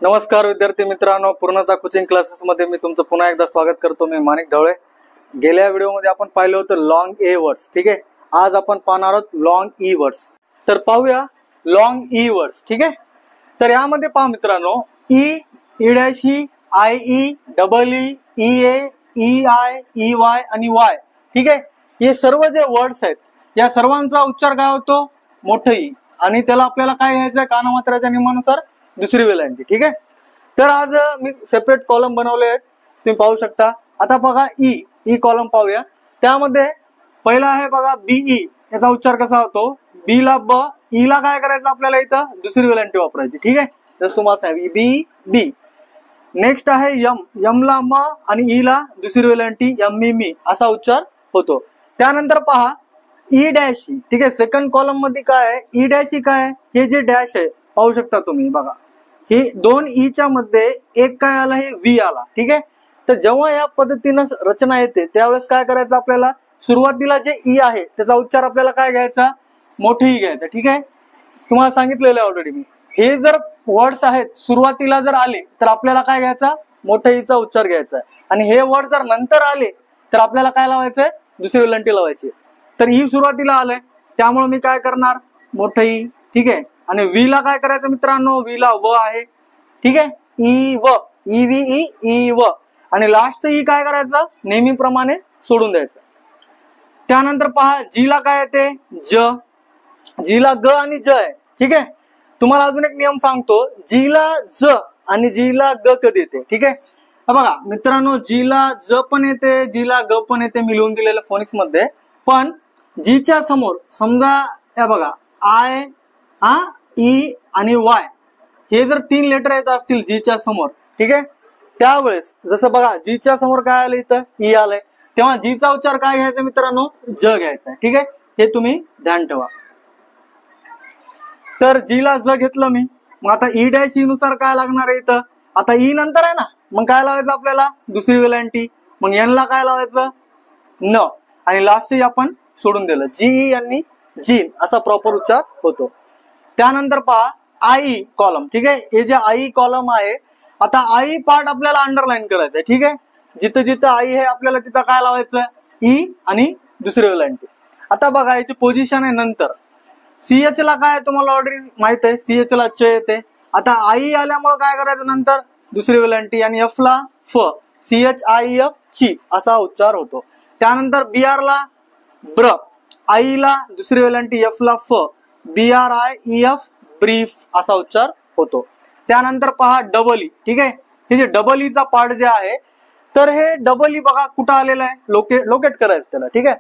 नमस्कार विद्यार्थी मित्रांनो, पूर्णता कोचिंग क्लासेस मध्ये मी तुमचं पुन्हा एकदा स्वागत करतो। मी माणिक ढवळे। गेल्या व्हिडिओमध्ये आपण पाहिलं होतं लॉंग ए वर्ड्स, ठीक आहे। आज आपण पाहणार आहोत लॉंग ई वर्ड्स। तर पाहूया लॉंग ई वर्ड्स, ठीक आहे। तर यामध्ये पहा मित्रांनो, E, E dash E, I E, double E, E A, E I, E Y आणि वाय, ठीक आहे। हे सर्व जे वर्ड्स आहेत या सर्वांचा उच्चार काय होतो? मोठं ई, आणि त्याला आपल्याला काय घ्यायचं? कानामात्राच्या नियमानुसार दुसरी वेलांटी, ठीक आहे। तर आज मी सेपरेट कॉलम बनवले आहेत, तुम्ही पाहू शकता। आता बघा ई कॉलम पाहूया। त्यामध्ये पहिला आहे बघा बीई, याचा उच्चार कसा होतो? बी ला ब, ई ला काय करायचं आपल्याला? इथं दुसरी वेलांटी वापरायची, ठीक आहे। जसं तुम्हाला सांगितलं बी बी। नेक्स्ट आहे यम ला म आणि ई ला दुसरी वेलांटी यम्मी मी असा उच्चार होतो। त्यानंतर पहा ई डॅश ई, ठीक आहे। सेकंड कॉलम मध्ये काय आहे? ई डॅश ई काय आहे? हे जे डॅश आहे पाहू शकता तुम्ही, बघा हे दोन ई च्या मध्ये एक काय आला? हे व्ही आला, ठीक आहे। तर जेव्हा या पद्धतीनं रचना येते त्यावेळेस काय करायचं आपल्याला? सुरुवातीला जे ई आहे त्याचा उच्चार आपल्याला काय घ्यायचा? मोठे ई घ्यायचा, ठीक आहे। तुम्हाला सांगितलेलं आहे ऑलरेडी मी। हे जर वर्ड्स आहेत सुरुवातीला जर आले तर आपल्याला काय घ्यायचा? मोठ्या ईचा उच्चार घ्यायचा, आणि हे वर्ड जर नंतर आले तर आपल्याला काय लावायचंय? दुसरी वेलांटी लावायची। तर ई सुरुवातीला आलंय त्यामुळे मी काय करणार? मोठं ई, ठीक आहे। आणि व्ही ला काय करायचं मित्रांनो? व्ही ला व आहे, ठीक आहे। ई व, ई व्ही ई, ई व, आणि लास्टचं ई काय करायचं? नेहमीप्रमाणे सोडून द्यायचं। त्यानंतर पहा जी ला काय येते? ज, जी ला ग आणि ज आहे, ठीक आहे। तुम्हाला अजून एक नियम सांगतो, जी ला ज आणि जी ला ग कधी येते, ठीक आहे। बघा मित्रांनो, जी ला ज पण येते, जी ला ग पण येते, मी लिहून दिलेलं फोनिक्स मध्ये। पण जीच्या समोर समजा या बघा आय, ई आणि वाय हे जर तीन लेटर येत असतील जीच्या समोर, ठीक आहे, त्यावेळेस जसं बघा जीच्या समोर काय आलं? इथं ई आलंय, तेव्हा जीचा उच्चार काय घ्यायचा मित्रांनो? ज घ्यायचा, ठीक आहे। हे तुम्ही ध्यान ठेवा। तर जी ला ज घेतलं मी, मग आता ई डॅश ई नुसार काय लागणार आहे इथं? आता ई नंतर आहे ना, मग काय लावायचं आपल्याला? दुसरी वेलांटी। मग एन ला काय लावायचं? न, आणि लास्ट आपण सोडून दिलं, जी आणि जीन असा प्रॉपर उच्चार होतो। त्यानंतर पहा आई कॉलम, ठीक आहे। हे जे आई कॉलम आहे, आता आई पार्ट आपल्याला अंडरलाईन करायचं आहे, ठीक आहे। जिथं जिथं आई आहे आपल्याला तिथं काय लावायचं? ई आणि दुसरी वेलांटी। आता बघा याची पोझिशन आहे नंतर। सीएच ला काय तुम्हाला ऑलरेडी माहित आहे, सीएच ला च येते। आता आई आल्यामुळे काय करायचं? नंतर दुसरी वेलांटी, आणि एफ ला फ, सीएच आय एफ ची असा उच्चार होतो। त्यानंतर बीआर ला ब्र, आईला दुसरी वेलांटी, एफ ला फ, B R I E F, brief असा उच्चार होतो। त्यानंतर पहा डबल ई, ठीक आहे। हे जे डबल ईचा पार्ट जे आहे, तर हे डबल ई बघा कुठं आलेलं आहे? लोकेट करायचं त्याला, ठीक आहे।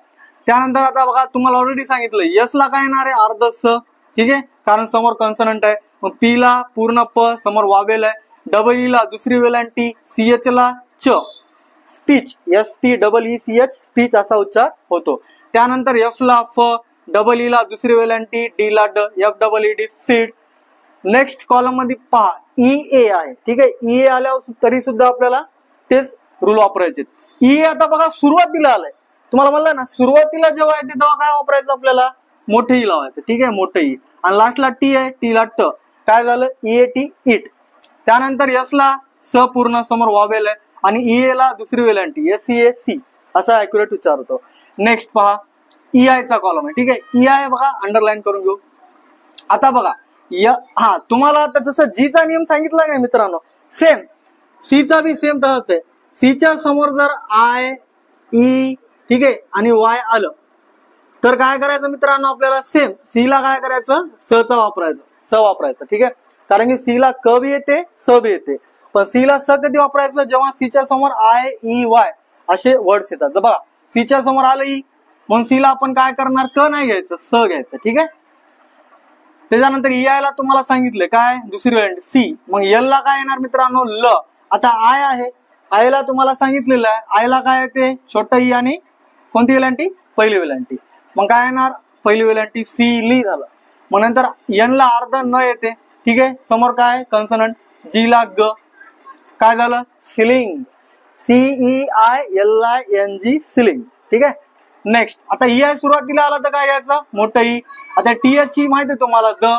त्यानंतर आता बघा तुम्हाला ऑलरेडी सांगितलं, यस ला काय येणार आहे? अर्ध स, ठीक आहे, कारण समोर कॉन्सनंट आहे। मग पी ला पूर्ण प, समोर वावेल आहे। डबल ई ला दुसरी वेलांटी, सीएच ला च, speech, S P double E C H, speech असा उच्चार होतो। त्यानंतर एफ ला फ, डबल ई ला दुसरी वेलांटी, डी ला ड, F double E D, feed. Next column मध्ये पहा ई ए आहे, ठीक आहे। ई ए आल्यावर तरी सुद्धा आपल्याला तेच रूल वापरायचे। ई आता बघा सुरुवातीला आलाय, तुम्हाला म्हणलं ना सुरुवातीला जेव्हा येते तेव्हा काय वापरायचं आपल्याला? मोठे ई लावायचं, ठीक आहे, मोठे ई। आणि लास्टला टी आहे, टी ला ट, काय झालं? E A T, it. त्यानंतर एस ला स पूर्ण, समोर वावेल आहे, आणि ई ए ला दुसरी वेलांटी, एस सी ए सी असा ऍक्युरेट उच्चार होतो। नेक्स्ट पहा ई आय चा कॉलम आहे, ठीक आहे। ई आय बघा अंडरलाईन करून घेऊ। आता बघा तुम्हाला आता जसं जी चा नियम सांगितला नाही मित्रांनो, सेम सी चा बी सेम तसंच आहे। सी च्या समोर जर आय, ई, ठीक आहे, आणि वाय आलं तर काय करायचं मित्रांनो? आपल्याला सेम सी ला काय करायचं? स चा वापरायचं, ठीक आहे। कारण की सी ला क बी येते, स बी येते, पण सी ला स कधी वापरायचं? जेव्हा सी च्या समोर आय, ई, वाय असे वर्ड्स येतात। जर बघा सी च्या समोर आलं ई, म्हणून सी ला आपण काय करणार? क नाही घ्यायचं, स घ्यायचं, ठीक आहे। त्याच्यानंतर ई आय ला तुम्हाला सांगितलं काय? दुसरी वेलांटी सी। मग एल ला काय येणार मित्रांनो? ल। आता आय आहे, आय ला तुम्हाला सांगितलेलं आहे, आय ला काय येते? छोटा ई आणि कोणती वेलांटी? पहिली वेलांटी। मग काय येणार? पहिली वेलांटी सी ली झालं। मग नंतर एन ला अर्ध न येते, ठीक आहे, समोर काय? कॉन्सनंट। जी ला ग, काय झालं? Ceiling, C E I L I N G, ceiling, ठीक आहे। नेक्स्ट आता ई आय सुरुवातीला आला तर काय घ्यायचं? मोठं ई। आता टी एच ची माहिती आहे तुम्हाला, द,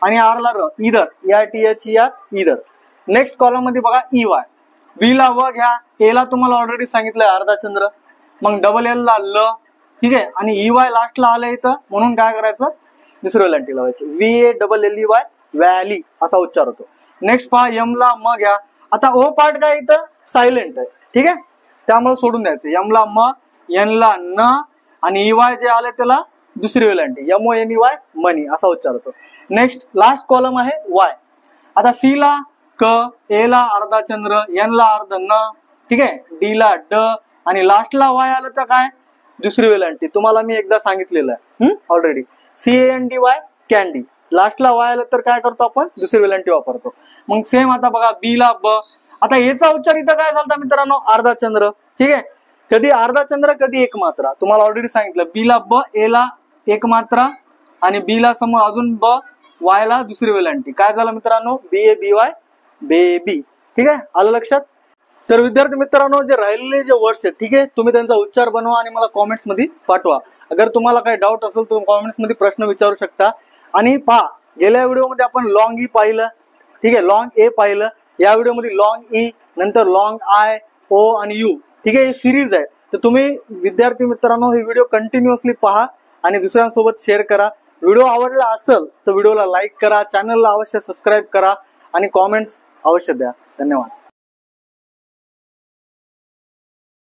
आणि आर ला र, इधर, या टी एच या इधर। नेक्स्ट कॉलम मध्ये बघा EY. V ला व घ्या, A ला तुम्हाला ऑलरेडी सांगितलंय अर्धाचंद्र, मग डबल L ला ल, ठीक आहे, आणि EY लास्टला आलं इथं म्हणून काय करायचं, दुसरी वेलांटी लावायची. VALLEY व्हॅली असा उच्चार होतो. नेक्स्ट पहा M ला म घ्या. आता O पार्ट काय इथं सायलेंट आहे, ठीक आहे, त्यामुळे सोडून द्यायचं. M ला म, N ला न आणि EY जे आले त्याला दुसरी वेलांटी MONEY मनी असा उच्चार होतो. नेक्स्ट लास्ट कॉलम आहे Y. आता C ला क, A ला अर्धाचंद्र, N ला अर्ध न, ठीक आहे, D ला ड आणि लास्टला Y आलं तर काय दुसरी वेलांटी. तुम्हाला मी एकदा सांगितलेलं आहे ऑलरेडी. CANDY candy. लास्टला Y आलं तर काय करतो आपण दुसरी वेलांटी वापरतो. मग सेम आता बघा B ला ब. आता याचा उच्चार इथं काय झाला मित्रांनो, अर्धाचंद्र, ठीक आहे. कधी अर्धाचंद्र कधी एक मात्रा, तुम्हाला ऑलरेडी सांगितलं. B ला ब, A ला एक मात्रा आणि B ला समोर अजून ब, Y ला दुसरी वेलांटी. काय झालं मित्रांनो, BABY बेबी, ठीक आहे, आलं लक्षात. तर विद्यार्थी मित्रांनो, जे राहिलेले जे वर्ड्स आहेत, ठीक आहे, तुम्ही त्यांचा उच्चार बनवा आणि मला कॉमेंट्स मध्ये पाठवा. अगर तुम्हाला काही डाऊट असेल तर कॉमेंट्स मध्ये प्रश्न विचारू शकता. आणि पहा, गेल्या व्हिडिओमध्ये आपण लॉंग ई पाहिलं, ठीक आहे, लॉंग ए पाहिलं. या व्हिडिओमध्ये लॉंग ई, नंतर लॉंग आय, ओ आणि यू, ठीक आहे, ही सिरीज आहे. तर तुम्ही विद्यार्थी मित्रांनो हे व्हिडिओ कंटिन्युअसली पहा आणि दुसऱ्यांसोबत शेअर करा. व्हिडिओ आवडला असेल तर व्हिडिओला लाईक करा, चॅनलला अवश्य सबस्क्राईब करा आणि कॉमेंट्स अवश्य द्या. धन्यवाद.